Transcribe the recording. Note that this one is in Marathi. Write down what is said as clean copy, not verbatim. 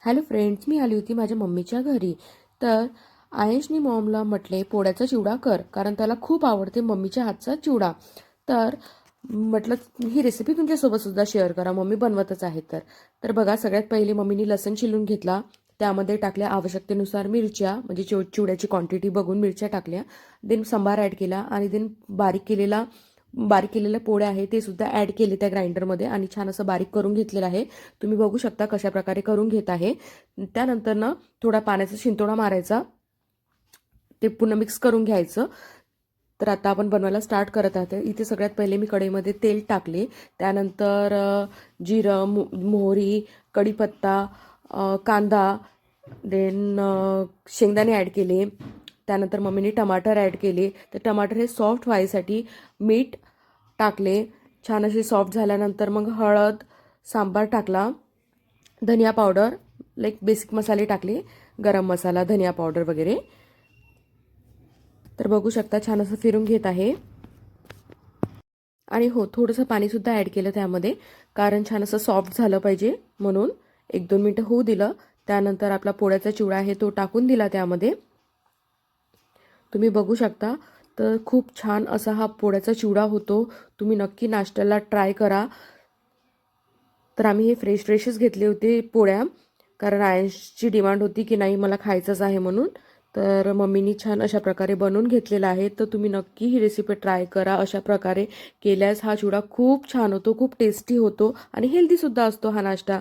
हॅलो फ्रेंड्स, मी आली होती माझ्या मम्मीच्या घरी. तर आयशनी मॉमला म्हटले पोळ्याचा चिवडा कर, कारण त्याला खूप आवडते मम्मीच्या हातचा चिवडा. तर म्हटलं ही रेसिपी तुमच्यासोबत सुद्धा शेअर करा, मम्मी बनवतच आहे. तर बघा, सगळ्यात पहिले मम्मीनी लसूण छिलून घेतला. त्यामध्ये टाकल्या आवश्यकतेनुसार मिरच्या, म्हणजे चिवड्याची क्वांटिटी बघून मिरच्या टाकल्या. देन सांबार ॲड केला आणि देन बारीक केलेल्या पोळ्या आहे ते सुद्धा ॲड केले त्या ग्राइंडरमध्ये आणि छान असं बारीक करून घेतलेलं आहे. तुम्ही बघू शकता कशा प्रकारे करून घेत आहे. त्यानंतर ना थोडा पाण्याचा शिंतोडा मारायचा, ते पुन्हा मिक्स करून घ्यायचं. तर आता आपण बनवायला स्टार्ट करत आहोत. इथे सगळ्यात पहिले मी कढईमध्ये तेल टाकले. त्यानंतर जिरं, मोहरी, कढीपत्ता, कांदा, देन शेंगदाणे ॲड केले. त्यानंतर मम्मीने टमाटर ॲड केले. तर टमाटर हे सॉफ्ट व्हायसाठी मीठ टाकले. छान असे सॉफ्ट झाल्यानंतर मग हळद, सांबार टाकला, धनिया पावडर, लाईक बेसिक मसाले टाकले, गरम मसाला, धनिया पावडर वगैरे. तर बघू शकता छान असं फिरून घेत आहे. आणि हो, थोडंसं पाणीसुद्धा ॲड केलं त्यामध्ये, कारण छान असं सॉफ्ट झालं पाहिजे म्हणून. 1-2 मिनटं होऊ दिलं. त्यानंतर आपला पोळ्याचा चिवडा आहे तो टाकून दिला त्यामध्ये. तुम्ही बघू शकता. तर खूप छान असा हा पोळ्याचा चिवडा होतो. तुम्ही नक्की नाश्त्याला ट्राय करा. तर आम्ही हे फ्रेशच घेतले होते पोळ्या, कारण आयशची डिमांड होती की नाही मला खायचंच आहे म्हणून. तर मम्मीनी छान अशा प्रकारे बनवून घेतलेला आहे. तर तुम्ही नक्की ही रेसिपी ट्राय करा. अशा प्रकारे केल्यास हा चिवडा खूप छान होतो, खूप टेस्टी होतो आणि हेल्दीसुद्धा असतो हा नाश्ता.